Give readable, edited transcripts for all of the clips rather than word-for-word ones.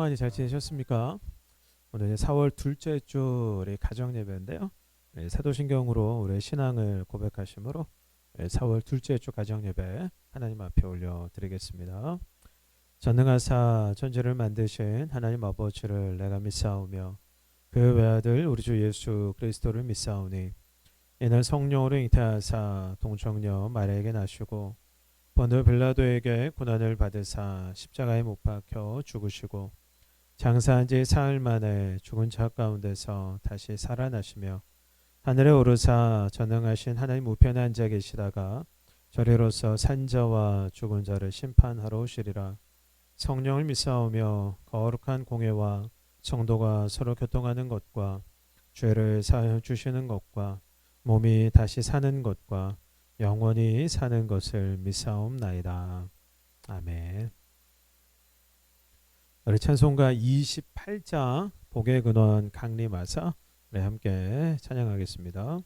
평안히 잘 지내셨습니까? 오늘 4월 둘째 주 우리 가정 예배인데요. 사도신경으로 우리의 신앙을 고백하심으로 4월 둘째 주 가정 예배 하나님 앞에 올려드리겠습니다. 전능하사 천지를 만드신 하나님 아버지를 내가 믿사오며 그 외아들 우리 주 예수 그리스도를 믿사오니 이는 성령으로 잉태하사 동정녀 마리아에게 나시고 본드 빌라도에게 고난을 받으사 십자가에 못 박혀 죽으시고 장사한 지 사흘 만에 죽은 자 가운데서 다시 살아나시며 하늘에 오르사 전능하신 하나님 우편에 앉아 계시다가 저리로서 산자와 죽은 자를 심판하러 오시리라. 성령을 믿사오며 거룩한 공회와 성도가 서로 교통하는 것과 죄를 사하여 주시는 것과 몸이 다시 사는 것과 영원히 사는 것을 믿사옵나이다. 아멘. 우리 찬송가 28장 복의 근원 강림하사 우리 함께 찬양하겠습니다.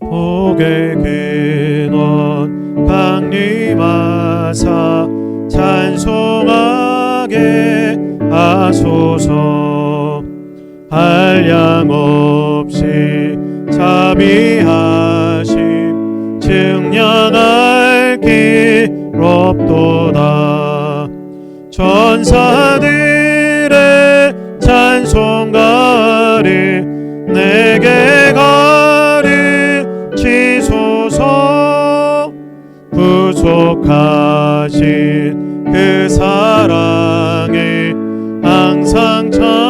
복의 근원 강림하사 찬송하게 하소서. 한량 없이 자비하심 증량할 길 없도다. 천사들의 찬송가를 내게 가르치소서. 구속하신 그 사랑에 항상 찬송합니다.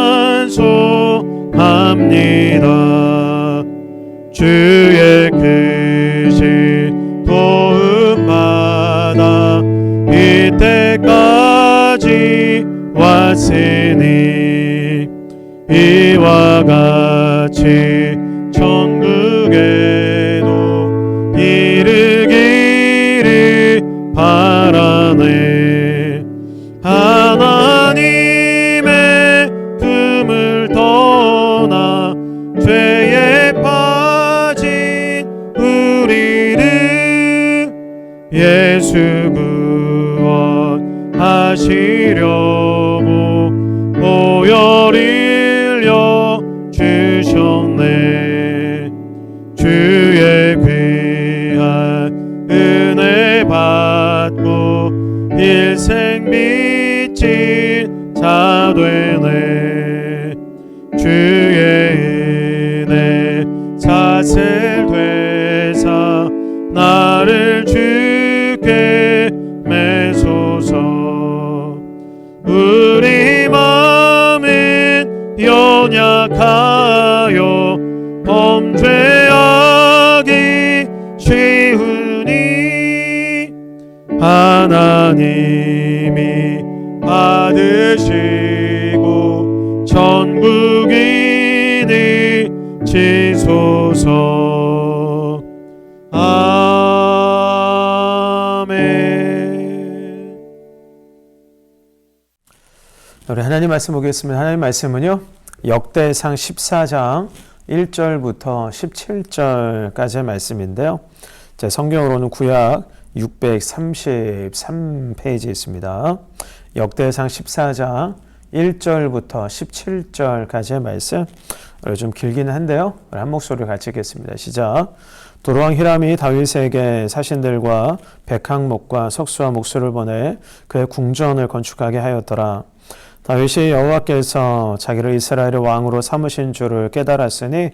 주의 크신 도움마다 이때까지 왔으니 이와 같이 천국에도 이르기를 바라네. 하나님의 품을 떠나 죄에 빠진 우리를 예수 구원하시려고 보혈 흘려 주셨네. 주의 귀한 은혜 받고 일생 믿진 자 되네. 주의 은혜 사슬 되사 나를 주께 매소서. 우리 마음은 연약하여 범죄하기 쉬우니 하나님이 받으시고 천국인이 지소서. 아멘. 우리 하나님 말씀 보겠습니다. 하나님 말씀은요, 역대상 14장 1절부터 17절까지의 말씀인데요. 제 성경으로는 구약 633페이지에 있습니다. 역대상 14장 1절부터 17절까지의 말씀, 좀 길기는 한데요. 한 목소리로 같이 읽겠습니다. 시작. 도로왕 히람이 다윗에게 사신들과 백항목과 석수와 목수를 보내 그의 궁전을 건축하게 하였더라. 다윗이 여호와께서 자기를 이스라엘의 왕으로 삼으신 줄을 깨달았으니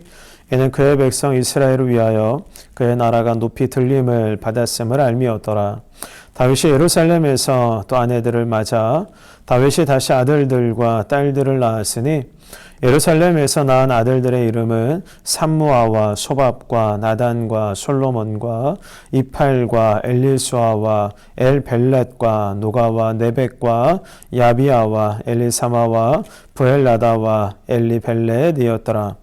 이는 그의 백성 이스라엘을 위하여 그의 나라가 높이 들림을 받았음을 알미었더라. 다윗이 예루살렘에서 또 아내들을 맞아 다윗이 다시 아들들과 딸들을 낳았으니 예루살렘에서 낳은 아들들의 이름은 삼무아와 소밥과 나단과 솔로몬과 이팔과 엘리수아와 엘벨렛과 노가와 네벡과 야비아와 엘리사마와 부엘나다와 엘리벨렛이었더라.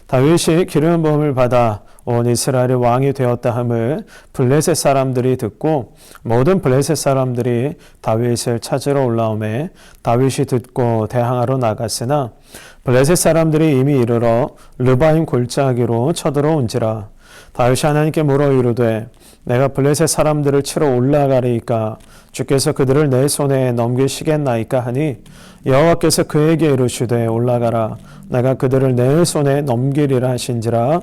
다윗이 기름 부음을 받아 온 이스라엘의 왕이 되었다 함을 블레셋 사람들이 듣고 모든 블레셋 사람들이 다윗을 찾으러 올라오매 다윗이 듣고 대항하러 나갔으나 블레셋 사람들이 이미 이르러 르바임 골짜기로 쳐들어온지라. 다윗이 하나님께 물어 이르되 내가 블레셋 사람들을 치러 올라가리이까 주께서 그들을 내 손에 넘기시겠나이까 하니 여호와께서 그에게 이르시되 올라가라 내가 그들을 내 손에 넘기리라 하신지라.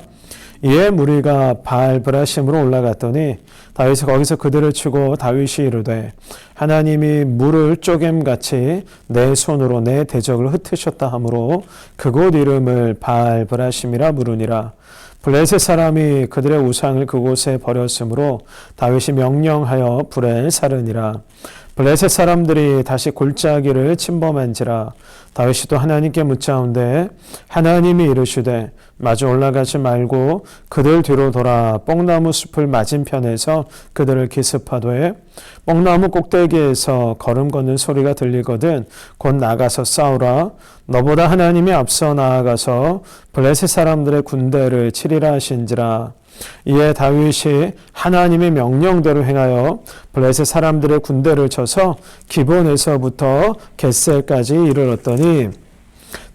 이에 무리가 바알브라심으로 올라갔더니 다윗이 거기서 그들을 치고 다윗이 이르되 하나님이 물을 쪼겜같이 내 손으로 내 대적을 흩으셨다 하므로 그곳 이름을 바알브라심이라 부르니라. 블레셋 사람이 그들의 우상을 그곳에 버렸으므로 다윗이 명령하여 불에 사르니라. 블레셋 사람들이 다시 골짜기를 침범한지라. 다윗이 또 하나님께 묻자온데 하나님이 이르시되 마주 올라가지 말고 그들 뒤로 돌아 뽕나무 숲을 맞은편에서 그들을 기습하되 뽕나무 꼭대기에서 걸음 걷는 소리가 들리거든 곧 나가서 싸우라. 너보다 하나님이 앞서 나아가서 블레셋 사람들의 군대를 치리라 하신지라. 이에 다윗이 하나님의 명령대로 행하여 블레셋 사람들의 군대를 쳐서 기본에서부터 겟셀까지 이르렀더니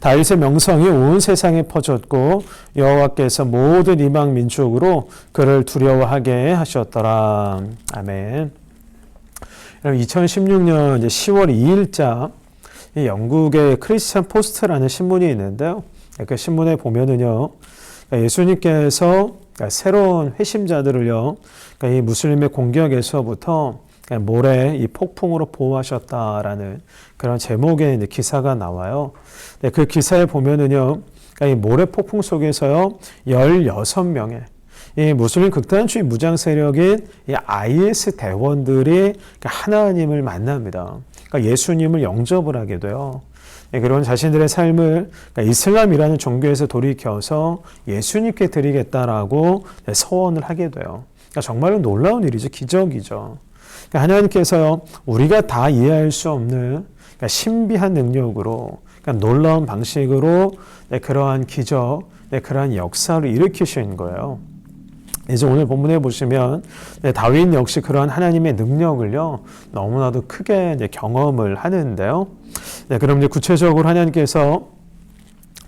다윗의 명성이 온 세상에 퍼졌고 여호와께서 모든 이방 민족으로 그를 두려워하게 하셨더라. 아멘. 여러분 2016년 10월 2일자 영국의 크리스찬 포스트라는 신문이 있는데요. 그 신문에 보면은요, 예수님께서 새로운 회심자들을요, 이 무슬림의 공격에서부터 모래 이 폭풍으로 보호하셨다라는 그런 제목의 기사가 나와요. 그 기사에 보면은요, 이 모래 폭풍 속에서요, 16명의 이 무슬림 극단주의 무장 세력인 이 IS 대원들이 하나님을 만납니다. 그러니까 예수님을 영접을 하게 돼요. 그런 자신들의 삶을 이슬람이라는 종교에서 돌이켜서 예수님께 드리겠다라고 서원을 하게 돼요. 그러니까 정말로 놀라운 일이죠. 기적이죠. 그러니까 하나님께서요, 우리가 다 이해할 수 없는 신비한 능력으로, 놀라운 방식으로 그러한 기적, 그러한 역사를 일으키신 거예요. 이제 오늘 본문에 보시면 다윗 역시 그러한 하나님의 능력을요, 너무나도 크게 경험을 하는데요. 그럼 이제 구체적으로 하나님께서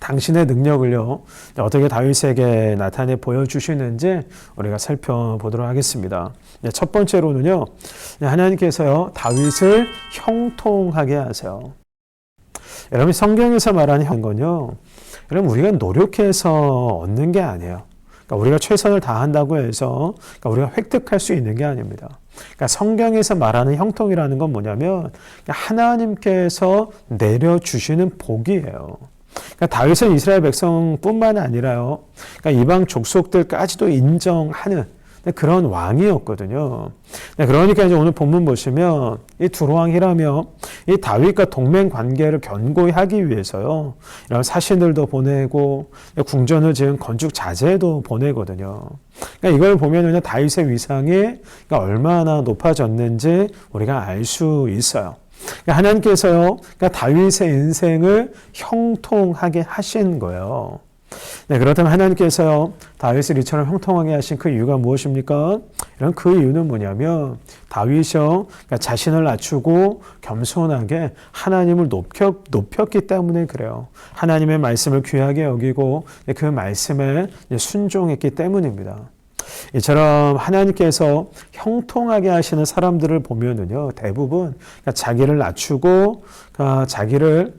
당신의 능력을요, 어떻게 다윗에게 나타내 보여주시는지 우리가 살펴보도록 하겠습니다. 첫 번째로는요, 하나님께서요, 다윗을 형통하게 하세요. 여러분, 성경에서 말하는 건요, 여러분, 우리가 노력해서 얻는 게 아니에요. 그러니까 우리가 최선을 다한다고 해서 우리가 획득할 수 있는 게 아닙니다. 그러니까 성경에서 말하는 형통이라는 건 뭐냐면 하나님께서 내려주시는 복이에요. 그러니까 다윗은 이스라엘 백성뿐만 아니라요, 그러니까 이방 족속들까지도 인정하는 그런 왕이었거든요. 그러니까 이제 오늘 본문 보시면 이 두 왕이라며 이 다윗과 동맹 관계를 견고히 하기 위해서요, 이런 사신들도 보내고 궁전을 지은 건축 자재도 보내거든요. 그러니까 이걸 보면은 다윗의 위상이 얼마나 높아졌는지 우리가 알 수 있어요. 하나님께서요, 다윗의 인생을 형통하게 하신 거예요. 그렇다면 하나님께서요, 다윗을 이처럼 형통하게 하신 그 이유가 무엇입니까? 이런 그 이유는 뭐냐면 다윗이요, 자신을 낮추고 겸손하게 하나님을 높였기 때문에 그래요. 하나님의 말씀을 귀하게 여기고 그 말씀에 순종했기 때문입니다. 이처럼 하나님께서 형통하게 하시는 사람들을 보면은요, 대부분 자기를 낮추고 자기를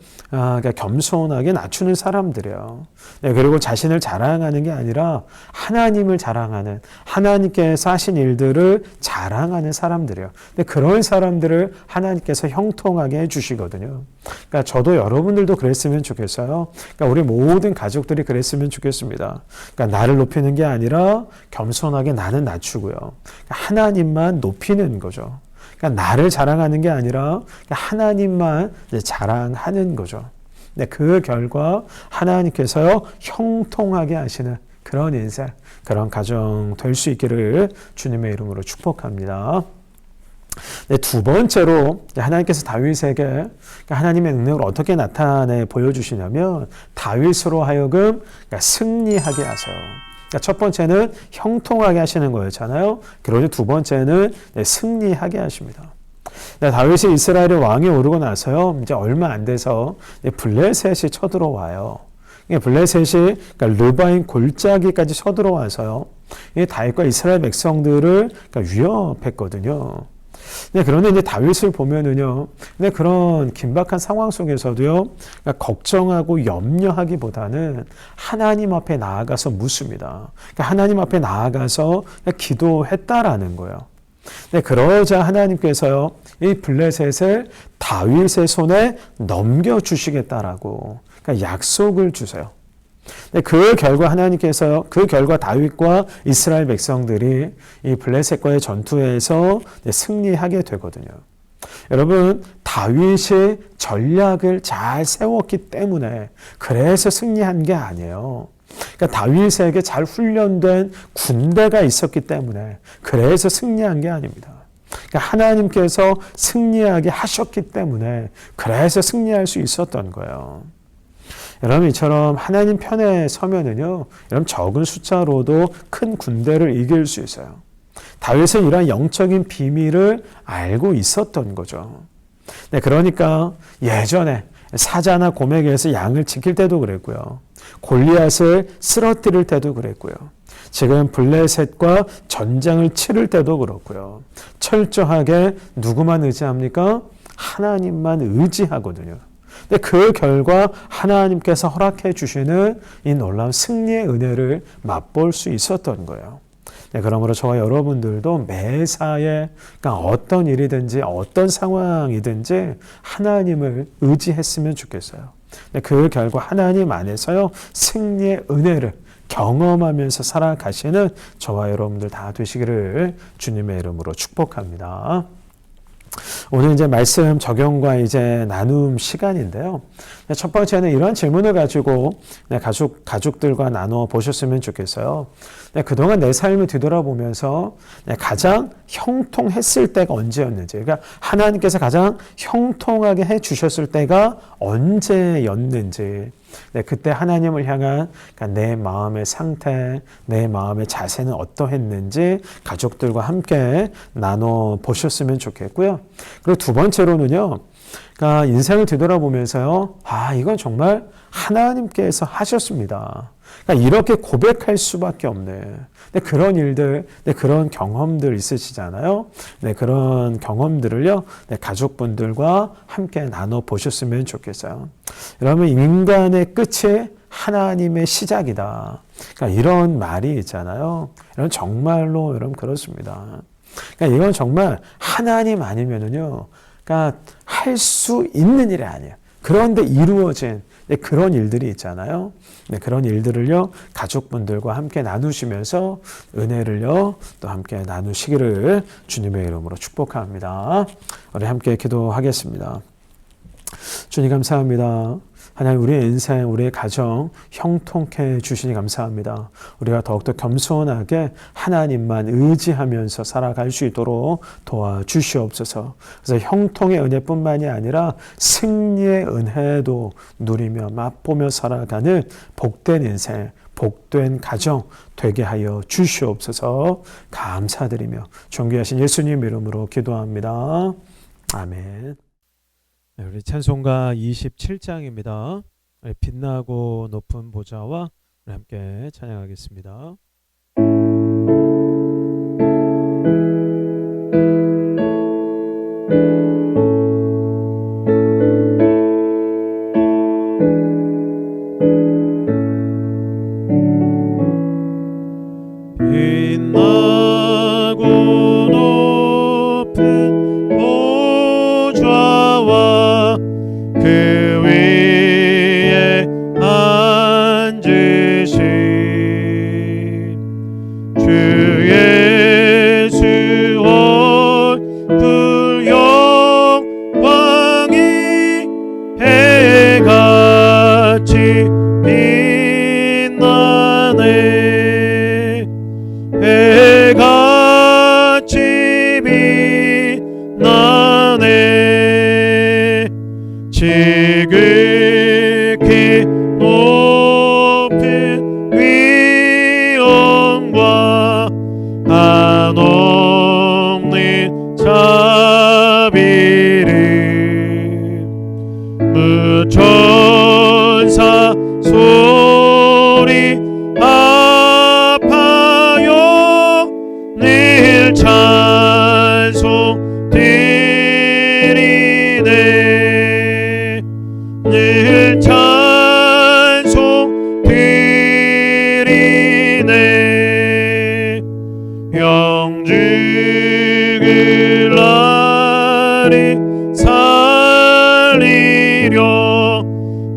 겸손하게 낮추는 사람들이에요. 그리고 자신을 자랑하는 게 아니라 하나님을 자랑하는, 하나님께서 하신 일들을 자랑하는 사람들이에요. 근데 그런 사람들을 하나님께서 형통하게 해주시거든요. 그러니까 저도 여러분들도 그랬으면 좋겠어요. 그러니까 우리 모든 가족들이 그랬으면 좋겠습니다. 그러니까 나를 높이는 게 아니라 겸손하게 나는 낮추고요, 그러니까 하나님만 높이는 거죠. 그러니까 나를 자랑하는 게 아니라 하나님만 자랑하는 거죠. 그 결과 하나님께서요, 형통하게 하시는 그런 인생, 그런 가정 될 수 있기를 주님의 이름으로 축복합니다. 두 번째로 하나님께서 다윗에게 하나님의 능력을 어떻게 나타내 보여주시냐면 다윗으로 하여금 승리하게 하세요. 그러니까 첫 번째는 형통하게 하시는 거였잖아요. 그리고 두 번째는 승리하게 하십니다. 다윗이 이스라엘의 왕이 오르고 나서요, 이제 얼마 안 돼서 블레셋이 쳐들어와요. 블레셋이 그러니까 르바임 골짜기까지 쳐들어와서요, 다윗과 이스라엘 백성들을 그러니까 위협했거든요. 그런데 이제 다윗을 보면은요, 근데 그런 긴박한 상황 속에서도요, 그러니까 걱정하고 염려하기보다는 하나님 앞에 나아가서 묻습니다. 그러니까 하나님 앞에 나아가서 기도했다라는 거예요. 그러자 하나님께서요, 이 블레셋을 다윗의 손에 넘겨주시겠다라고 그러니까 약속을 주세요. 그 결과 하나님께서요, 그 결과 다윗과 이스라엘 백성들이 이 블레셋과의 전투에서 승리하게 되거든요. 여러분, 다윗이 전략을 잘 세웠기 때문에 그래서 승리한 게 아니에요. 그러니까 다윗에게 잘 훈련된 군대가 있었기 때문에 그래서 승리한 게 아닙니다. 그러니까 하나님께서 승리하게 하셨기 때문에 그래서 승리할 수 있었던 거예요. 여러분, 이처럼 하나님 편에 서면은요, 여러분 적은 숫자로도 큰 군대를 이길 수 있어요. 다윗은 이러한 영적인 비밀을 알고 있었던 거죠. 그러니까 예전에 사자나 곰에게서 양을 지킬 때도 그랬고요. 골리앗을 쓰러뜨릴 때도 그랬고요. 지금 블레셋과 전장을 치를 때도 그렇고요. 철저하게 누구만 의지합니까? 하나님만 의지하거든요. 근데 그 결과 하나님께서 허락해 주시는 이 놀라운 승리의 은혜를 맛볼 수 있었던 거예요. 그러므로 저와 여러분들도 매사에 그러니까 어떤 일이든지 어떤 상황이든지 하나님을 의지했으면 좋겠어요. 그 결과 하나님 안에서요, 승리의 은혜를 경험하면서 살아가시는 저와 여러분들 다 되시기를 주님의 이름으로 축복합니다. 오늘 이제 말씀 적용과 이제 나눔 시간인데요. 첫 번째는 이런 질문을 가지고 가족들과 나눠 보셨으면 좋겠어요. 그동안 내 삶을 뒤돌아보면서 가장 형통했을 때가 언제였는지, 그러니까 하나님께서 가장 형통하게 해 주셨을 때가 언제였는지, 그때 하나님을 향한 그러니까 내 마음의 상태, 내 마음의 자세는 어떠했는지 가족들과 함께 나눠 보셨으면 좋겠고요. 그리고 두 번째로는요, 그러니까 인생을 뒤돌아보면서요, 이건 정말 하나님께서 하셨습니다. 그러니까 이렇게 고백할 수밖에 없네. 그런 일들, 그런 경험들 있으시잖아요. 그런 경험들을요, 가족분들과 함께 나눠 보셨으면 좋겠어요. 여러분, 인간의 끝이 하나님의 시작이다. 그러니까 이런 말이 있잖아요. 여러분, 정말로 여러분 그렇습니다. 그러니까 이건 정말 하나님 아니면은요, 그러니까 할 수 있는 일이 아니에요. 그런데 이루어진 그런 일들이 있잖아요. 그런 일들을요, 가족분들과 함께 나누시면서 은혜를요, 또 함께 나누시기를 주님의 이름으로 축복합니다. 우리 함께 기도하겠습니다. 주님 감사합니다. 하나님, 우리의 인생, 우리의 가정 형통케 주시니 감사합니다. 우리가 더욱더 겸손하게 하나님만 의지하면서 살아갈 수 있도록 도와주시옵소서. 그래서 형통의 은혜뿐만이 아니라 승리의 은혜도 누리며 맛보며 살아가는 복된 인생, 복된 가정 되게 하여 주시옵소서. 감사드리며 존귀하신 예수님 이름으로 기도합니다. 아멘. 우리 찬송가 27장입니다. 빛나고 높은 보좌와 함께 찬양하겠습니다. 빛나고 높은 보좌와 그 위에 앉으신 주 예수 얼굴 영광이 해같이 빛나네. 해같이 빛나네. 지극히 높은 위엄 자비를 무천사 소리 아파요 늘 찬송 드리네 늘 찬송 드리네 영죽을 나를 살리려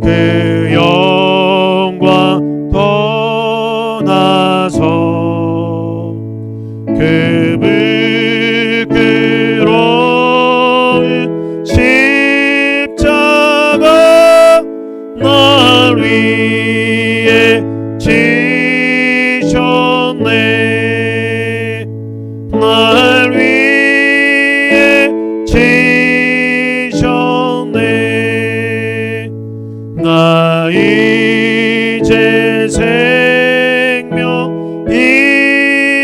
그 영광 떠나서 그 부끄러운 십자가 날 위해 지셨네 날 위해 지셨네 나 이제 생명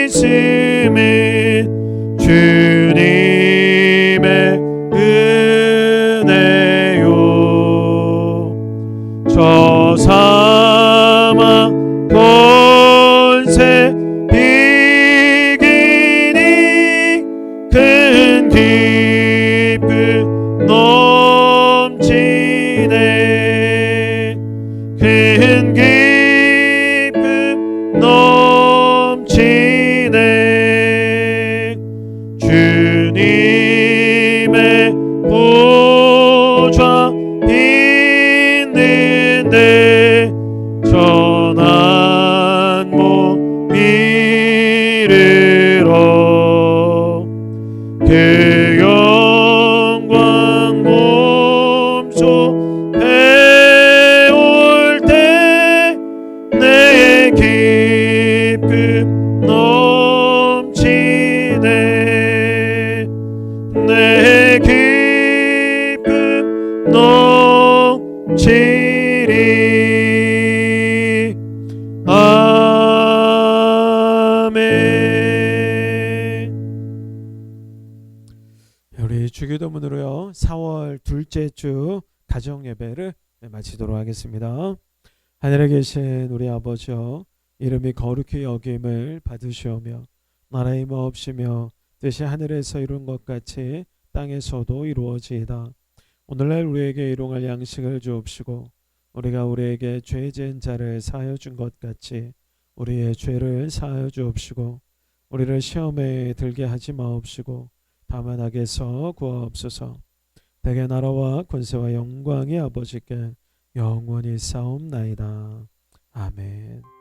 있음은 주님의 은혜요 저 사망 권세 이기니 큰 기쁨 넘치네 큰 기쁨 넘치네 주님의 보좌 있는데 전한 몸 이르러 그 영광 몸소 배울 때 내 기쁨 넘치네 내 기쁨 넘치리 아멘. 우리 주기도문으로요 4월 둘째 주 가정 예배를 마치도록 하겠습니다. 하늘에 계신 우리 아버지여 이름이 거룩히 여김을 받으시오며 나라의 마옵시며 뜻이 하늘에서 이룬 것 같이 땅에서도 이루어지이다. 오늘날 우리에게 일용할 양식을 주옵시고 우리가 우리에게 죄 지은 자를 사하여 준 것 같이 우리의 죄를 사하여 주옵시고 우리를 시험에 들게 하지 마옵시고 다만 악에서 구하옵소서. 대개 나라와 권세와 영광이 아버지께 영원히 싸움나이다. 아멘.